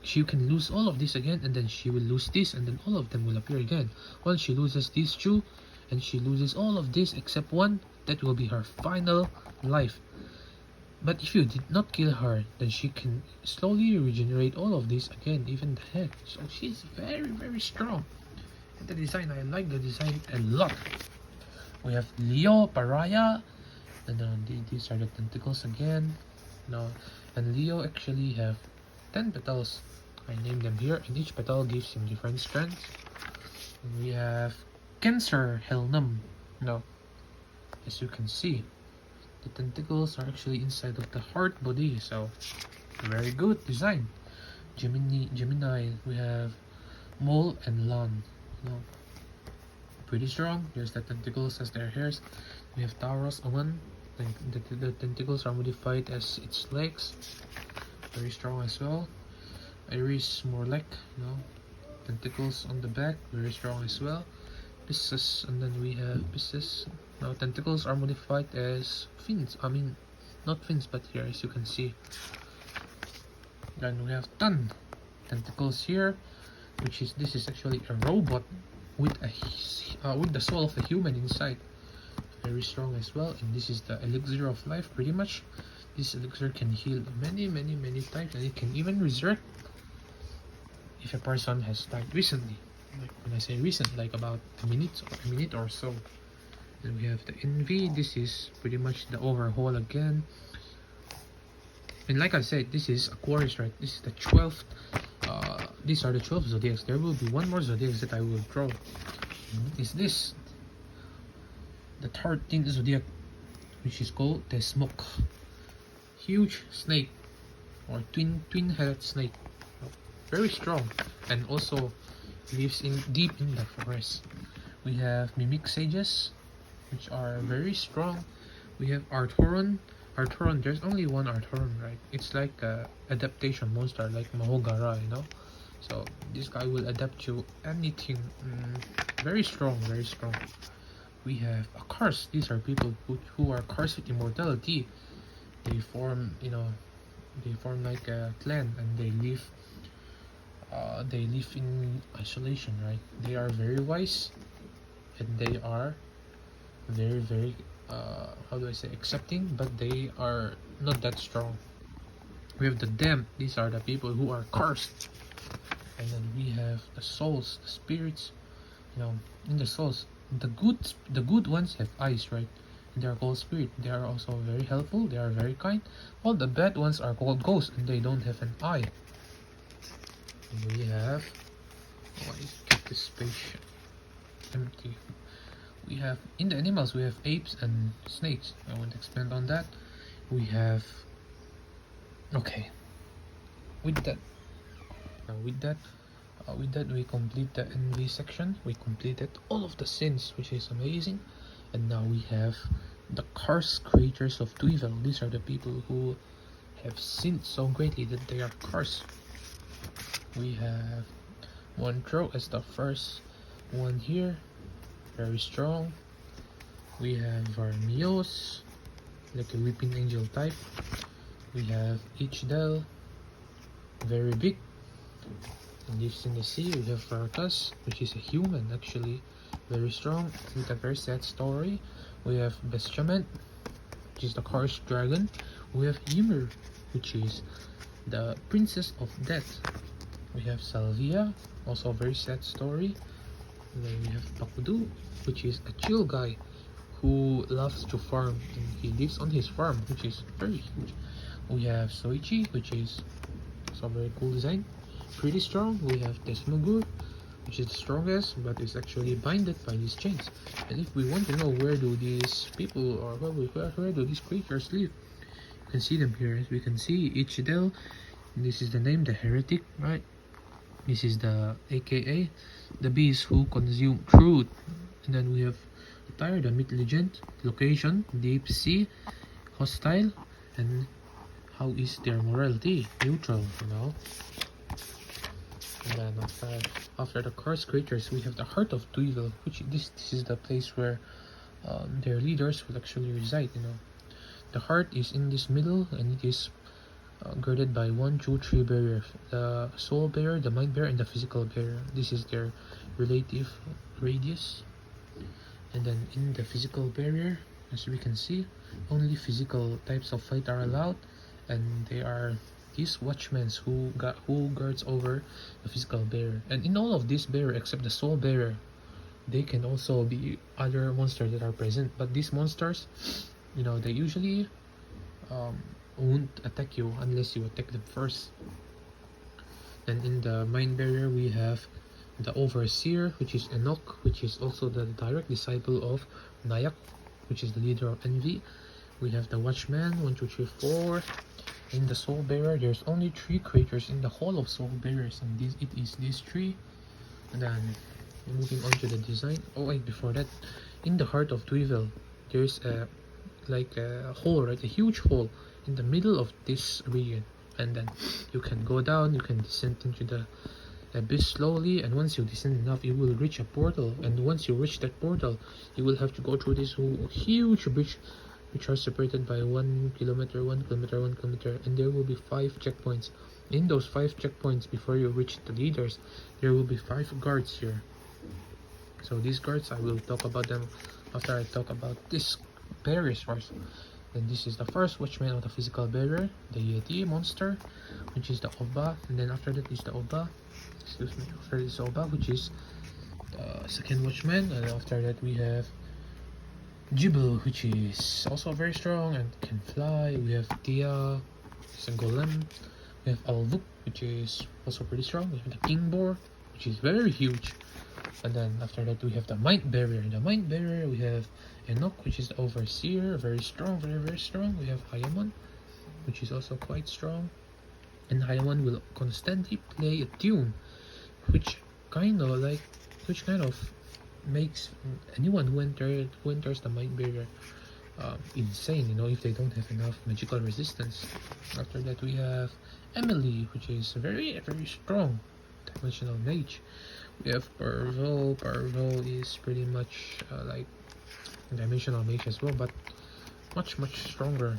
she can lose all of this again, and then she will lose this, and then all of them will appear again. Once she loses these two, and she loses all of this except one, that will be her final life. But if you did not kill her, then she can slowly regenerate all of this again, even the head. So she's very strong. And the design, I like the design a lot. We have Leo, Pariah, and these are the tentacles again. No, and Leo actually have 10 petals. I named them here, and each petal gives him different strengths. And we have Cancer, Helnum. Now, as you can see, the tentacles are actually inside of the heart body, so very good design. Gemini, we have Mole and Lan. Now, pretty strong. Here's the tentacles as their hairs. We have Taurus, Oman. The tentacles are modified as its legs. Very strong as well. Aries, more like, tentacles on the back, very strong as well. Pisces, and then we have Pisces. Now tentacles are modified as fins. I mean, not fins, but here, as you can see. Then we have Tan, tentacles here, this is actually a robot with the soul of a human inside. Very strong as well, and this is the elixir of life, pretty much. This elixir can heal many times, and it can even resurrect if a person has died recently. Like when I say recent, like about a minute or so. Then we have the Envy. This is pretty much the overhaul again. And like I said, this is Aquarius, right? This is the 12th. These are the 12 zodiacs. There will be one more zodiacs that I will draw. Is this the 13th zodiac, which is called the Smoke. Huge snake, or twin-headed snake. Very strong, and also lives deep in the forest. We have Mimic Sages, which are very strong. We have Arthuron. There's only one Arthuron, right? It's like a adaptation monster, like Mahogara, So this guy will adapt to anything. Very strong. We have a curse. These are people who are cursed with immortality. They form, like a clan, and they live in isolation, right? They are very wise, and they are very how do I say, accepting, but they are not that strong. We have the Damned. These are the people who are cursed. And then we have the souls, the spirits. In the souls, the good ones have eyes, right? They are called spirit. They are also very helpful. They are very kind. While the bad ones are called ghosts, and they don't have an eye. And we have, I keep this space empty. We have, in the animals, we have apes and snakes. I won't expand on that. We have, okay. With that, we complete the envy section. We completed all of the sins, which is amazing. And now we have the curse creators of duivel. These are the people who have sinned so greatly that they are cursed. We have one throw as the first one here, very strong. We have Varmios, like a weeping angel type. We have Ichdel, very big, and lives in the sea. We have Varkas, which is a human actually, very strong with a very sad story. We have Bestament, which is the cursed dragon. We have Ymir, which is the princess of death. We have Salvia, also a very sad story. And then we have Pakudu, which is a chill guy who loves to farm, and he lives on his farm, which is very huge. We have Soichi, which is also a very cool design, pretty strong. We have Desmogur, which is the strongest, but is actually binded by these chains. And if we want to know where do these people, or where do these creatures live, you can see them here. As we can see, Ichidel, this is the name, the heretic, right? This is the AKA, the beast who consume truth. And then we have attire, the myth legend, location, deep sea, hostile, and how is their morality? Neutral, you know. And then after the cursed creatures, we have the heart of duivel, which this is the place where their leaders will actually reside. You know, the heart is in this middle, and it is guarded by 1, 2, 3 barriers: the soul barrier, the mind barrier, and the physical barrier. This is their relative radius. And then in the physical barrier, as we can see, only physical types of fight are allowed, and they are these watchmen who guards over the physical barrier. And in all of this barrier except the soul barrier, they can also be other monsters that are present, but these monsters, you know, they usually won't attack you unless you attack them first. And in the mind barrier, we have the overseer, which is Enoch, which is also the direct disciple of Nayak, which is the leader of envy. We have the watchman, 1, 2, 3, 4. In the soul barrier, there's only 3 creatures in the whole of soul barriers, and it is these 3. And then moving on to the design. Oh wait, before that, in the heart of duivel, there's a hole, right? A huge hole in the middle of this region, and then you can go down, you can descend into the abyss slowly, and once you descend enough, you will reach a portal. And once you reach that portal, you will have to go through this huge bridge, which are separated by 1 kilometer, 1 kilometer, 1 kilometer, and there will be 5 checkpoints. In those 5 checkpoints, before you reach the leaders, there will be 5 guards here. So these guards, I will talk about them after I talk about this barriers first. Then this is the first watchman of the physical barrier, the Yeti monster, which is the Oba. And then after that is the Oba, excuse me, after this Oba, which is the second watchman. And after that we have Jibble, which is also very strong and can fly. We have Tia, it's a golem. We have Alvuk, which is also pretty strong. We have the King Boar, which is very huge. And then after that we have the mind barrier. In the mind barrier we have Enoch, which is the overseer, very strong, very strong. We have Hayamon, which is also quite strong. And Hayamon will constantly play a tune, which kind of makes anyone who enters the mind barrier insane, you know, if they don't have enough magical resistance. After that we have Emily, which is very strong dimensional mage. We have Parvo. Parvo is pretty much like dimensional mage as well, but much stronger.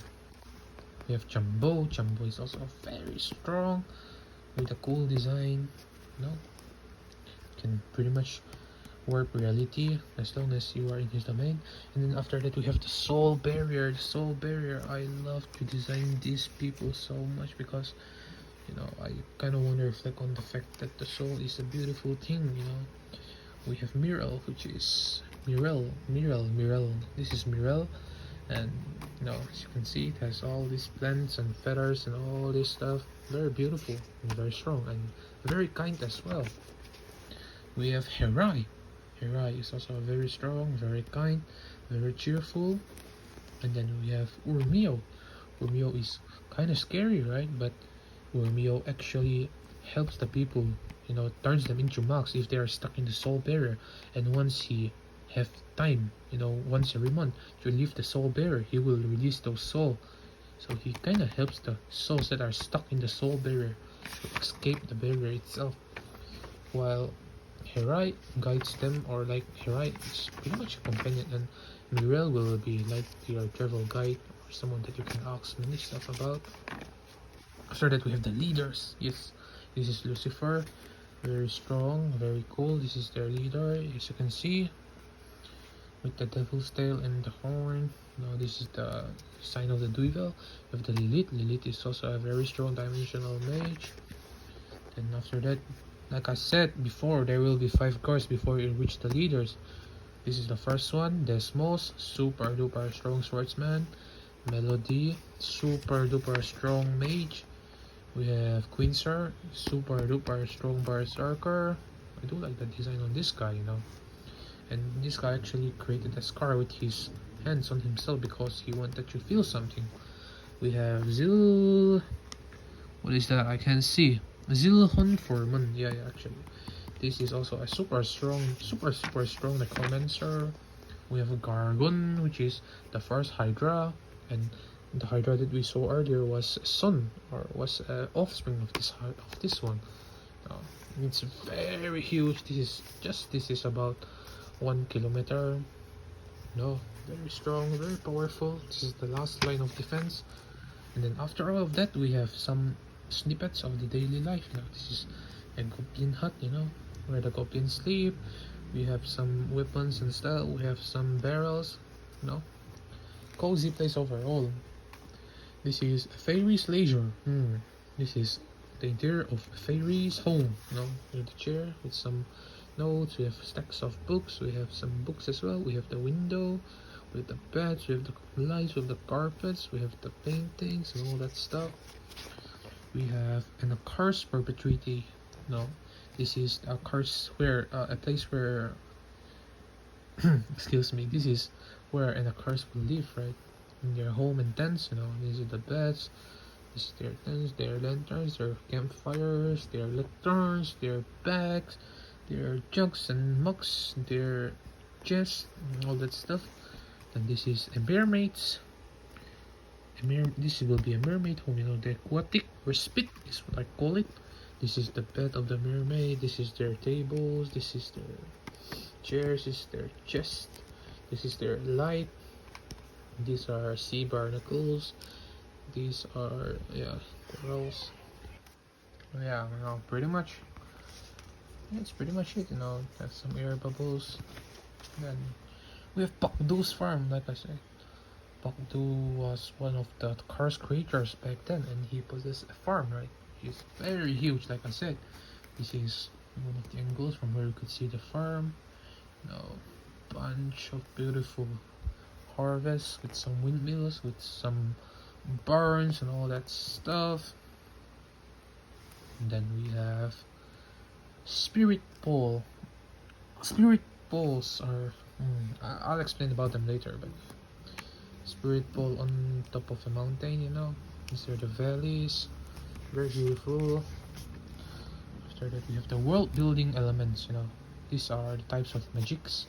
We have Jumbo. Jumbo is also very strong with a cool design, you know, can pretty much warp reality as long as you are in his domain. And then after that we have the soul barrier. The soul barrier, I love to design these people so much because, you know, I kind of want to reflect on the fact that the soul is a beautiful thing, you know. We have Mirel, which is Mirel. This is Mirel, and you know, as you can see, it has all these plants and feathers and all this stuff. Very beautiful and very strong and very kind as well. We have Herai. Herai is also very strong, very kind, very cheerful. And then we have Urmio. Urmio is kind of scary, right? But Urmio actually helps the people, you know, turns them into monks if they are stuck in the soul barrier. And once he have time, you know, once every month to leave the soul barrier, he will release those soul So he kind of helps the souls that are stuck in the soul barrier to escape the barrier itself, while Herai guides them, or like Herai is pretty much a companion, and Muriel will be like your travel guide or someone that you can ask many stuff about. After that, we have the leaders. Yes, this is Lucifer, very strong, very cool. This is their leader, as you can see, with the devil's tail and the horn. Now this is the sign of the duivel. We have the Lilith. Lilith is also a very strong dimensional mage. And after that, like I said before, there will be 5 cards before you reach the leaders. This is the first one, Desmos, super duper strong swordsman. Melody, super duper strong mage. We have Quincer, super duper strong berserker. I do like the design on this guy, you know. And this guy actually created a scar with his hands on himself because he wanted to feel something. We have Zil. What is that? I can't see. Zilhon Foreman. Yeah, actually. This is also a super strong necromancer. We have a Gargon, which is the first Hydra, and the Hydra that we saw earlier was son, or was offspring of this one. Uh, it's very huge. This is about 1 kilometer. No, very strong, very powerful. This is the last line of defense. And then after all of that, we have some snippets of the daily life. Now this is a goblin hut, you know, where the goblins sleep. We have some weapons and stuff. We have some barrels, you know. Cozy place overall. This is Fairy's leisure. This is the interior of Fairy's home. You know, with the chair with some notes. We have stacks of books. We have some books as well. We have the window. We have the beds. We have the lights. We have the carpets. We have the paintings and all that stuff. We have an accursed perpetuity. No, this is a curse where a place where excuse me. This is where an accursed will live, right? In their home and tents. You know, these are the beds. This is their tents, their lanterns, their campfires, their lecterns, their bags, their jugs and mugs, their chests, and all that stuff. And this is a mermaid's. This will be a mermaid home, you know, the aquatic respite is what I call it. This is the bed of the mermaid. This is their tables. This is their chairs. This is their chest. This is their light. These are sea barnacles. These are, yeah, corals. Yeah, you know, pretty much. That's pretty much it, you know. Have some air bubbles. Then we have Pakdu's farm, like I said. Pakdu was one of the cursed creatures back then, and he possessed a farm, right? He's very huge, like I said. This is one of the angles from where you could see the farm. You know, bunch of beautiful harvests with some windmills, with some barns and all that stuff. And then we have Spirit Pole. Spirit Poles are I'll explain about them later, but Spirit Pole on top of a mountain, you know. These are the valleys, very beautiful. After that, we have the world building elements, you know. These are the types of magics.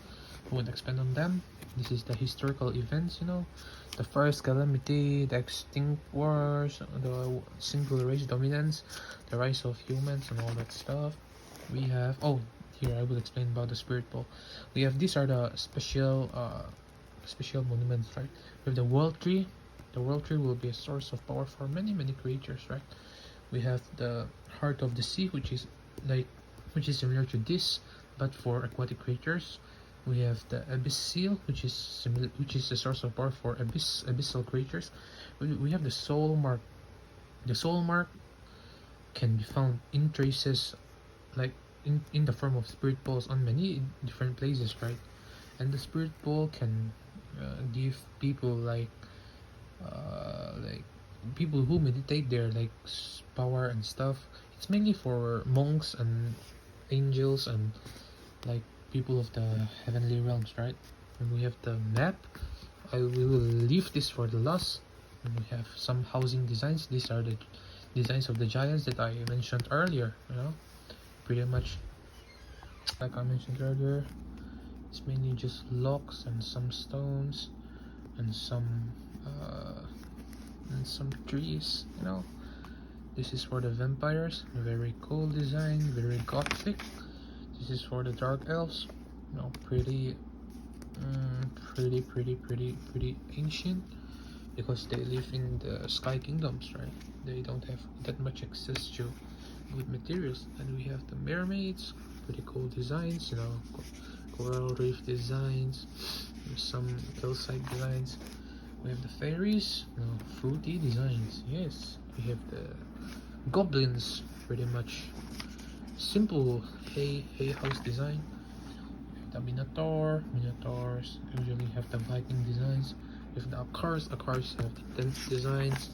I won't expand on them. This is the historical events, you know. The first calamity, the extinct wars, the single race dominance, the rise of humans, and all that stuff. We have, oh, here I will explain about the Spirit Pole. We have, these are the special monuments, right? We have the world tree. The world tree will be a source of power for many creatures, right? We have the heart of the sea, which is similar to this, but for aquatic creatures. We have the abyss seal, which is a source of power for abyssal creatures. We have the soul mark. The soul mark can be found in traces, like in the form of spirit balls on many different places, right? And the spirit ball can give people like people who meditate their like power and stuff. It's mainly for monks and angels and like people of the heavenly realms, right? And we have the map. I will leave this for the last. And we have some housing designs. These are the designs of the giants that I mentioned earlier, you know. Pretty much like I mentioned earlier, it's mainly just logs and some stones and some and some trees, you know. This is for the vampires, very cool design, very gothic. This is for the dark elves, you know, pretty pretty ancient, because they live in the sky kingdoms, right? They don't have that much access to good materials. And we have the mermaids, pretty cool designs, you know, coral reef designs, some hillside designs. We have the fairies, you know, fruity designs. Yes, we have the goblins, pretty much simple hay house design. The minotaurs usually have the Viking designs. With the Akars have the tent designs.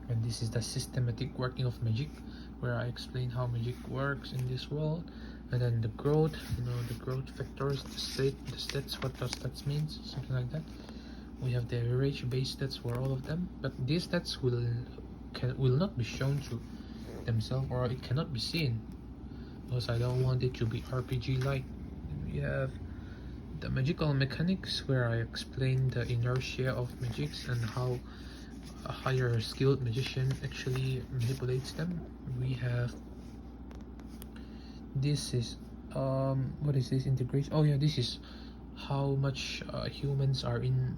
And this is the systematic working of magic, where I explain how magic works in this world. And then the growth, you know, the growth vectors, the stats, what those stats means, something like that. We have the average base stats for all of them, but these stats will not be shown to themselves, or it cannot be seen, because I don't want it to be RPG like. We have the magical mechanics, where I explain the inertia of magics and how a higher skilled magician actually manipulates them. We have this is what is this integration? Oh yeah, this is how much humans are in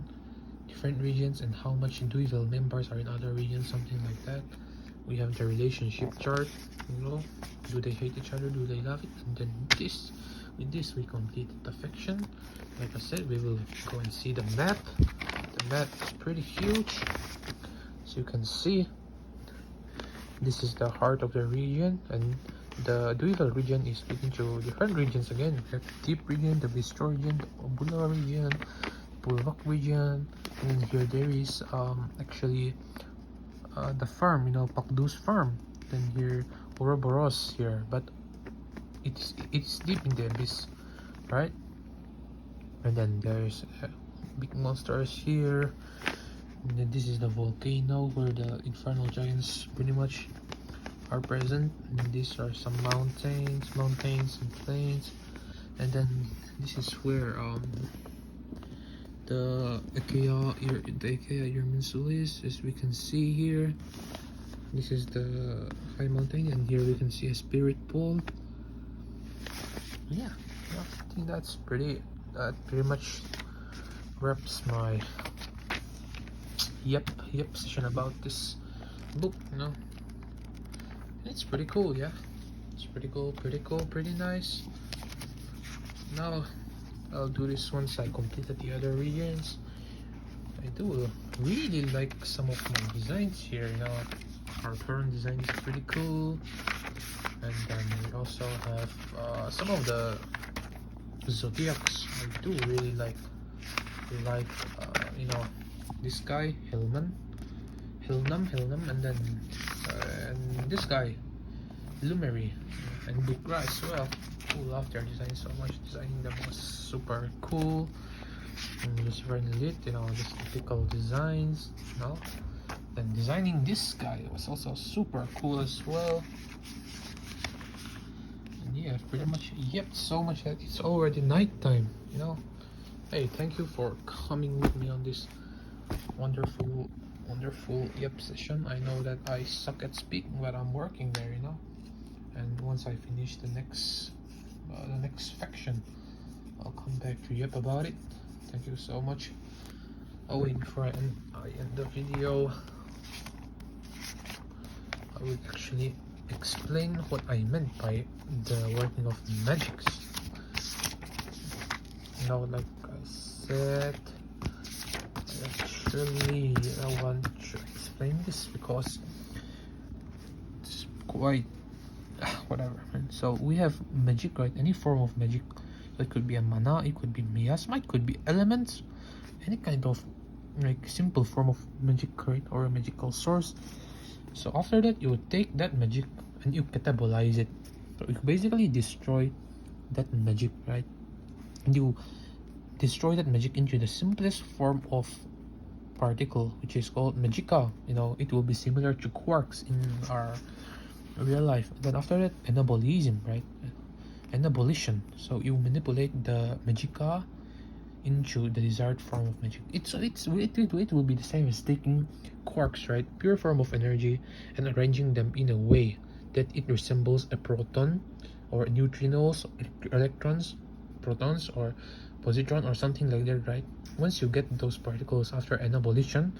different regions and how much duivel members are in other regions, something like that. We have the relationship chart, you know, do they hate each other, do they love it? And then this, with this we completed the fiction. Like I said, we will go and see the map. The map is pretty huge, as you can see. This is the heart of the region, and the duivel region is split into different regions again. We have the deep region, the bistro region, the obula region, Bulwark region, and then here there is actually the farm, you know, Pakdu's farm. Then here Ouroboros here, but it's deep in the abyss, right? And then there's big monsters here. And then this is the volcano where the infernal giants pretty much are present. And then these are some mountains and plains. And then this is where the Ikea Peninsula is, as we can see here. This is the high mountain, and here we can see a spirit pool. Yeah, I think that pretty much wraps my yep session about this book, you know. It's pretty cool, yeah. It's pretty cool, pretty nice. Now I'll do this once I completed the other regions. I do really like some of my designs here, you know. Our current design is pretty cool. And then we also have some of the zodiacs I do really like. You know, this guy Hilnam, and then and this guy Lumeri and Bukra as well. Who love their design so much. Designing them was super cool. And Lucifer Lit, you know, just typical designs, you know. Then designing this guy was also super cool as well. And yeah, pretty much yep so much that it's already nighttime, you know. Hey, thank you for coming with me on this wonderful yep session. I know that I suck at speaking, but I'm working there, you know. And once I finish the next faction, I'll come back to yep about it. Thank you so much. Oh, before I end the video, I will actually explain what I meant by the working of magics. You know, like I said, I want to explain this because it's quite whatever. So we have magic, right? Any form of magic. It could be a mana, it could be miasma, it could be elements, any kind of like simple form of magic, right? Or a magical source. So after that, you would take that magic and you catabolize it. So you basically destroy that magic, right? And you destroy that magic into the simplest form of particle, which is called magica. You know, it will be similar to quarks in our real life. Then after that, anabolism, right? An abolition. So you manipulate the magica into the desired form of magic. It will be the same as taking quarks, right, pure form of energy, and arranging them in a way that it resembles a proton or neutrinos, electrons, protons, or positron, or something like that, right? Once you get those particles after an abolition,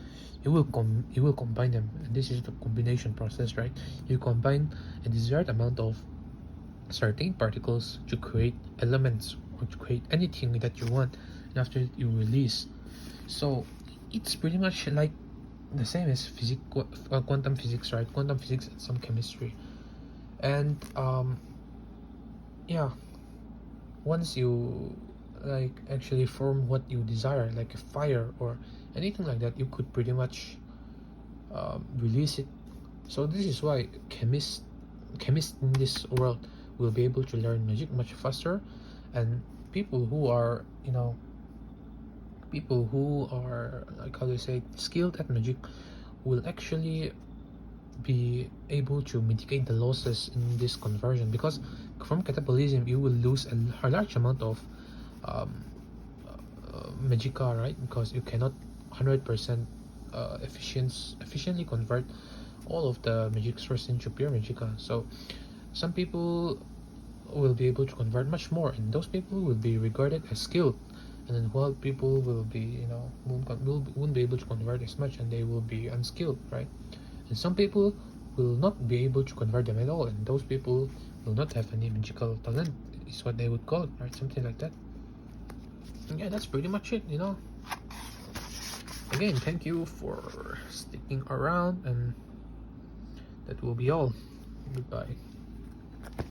you will combine them, and this is the combination process, right? You combine a desired amount of certain particles to create elements or to create anything that you want, and after you release. So it's pretty much like the same as quantum physics, right? Quantum physics and some chemistry. And yeah, once you like actually form what you desire, like a fire or anything like that, you could pretty much release it. So this is why chemists in this world will be able to learn magic much faster, and people who are, people who are, like, how do you say, skilled at magic will actually be able to mitigate the losses in this conversion, because from catabolism you will lose a large amount of um, magica, right? Because you cannot 100% efficiently convert all of the magic source into pure magica. So some people will be able to convert much more, and those people will be regarded as skilled, and then while people will be, won't be able to convert as much, and they will be unskilled, right? And some people will not be able to convert them at all, and those people will not have any magical talent, is what they would call it, right? Something like that. And yeah, that's pretty much it. Again, thank you for sticking around, and that will be all. Goodbye.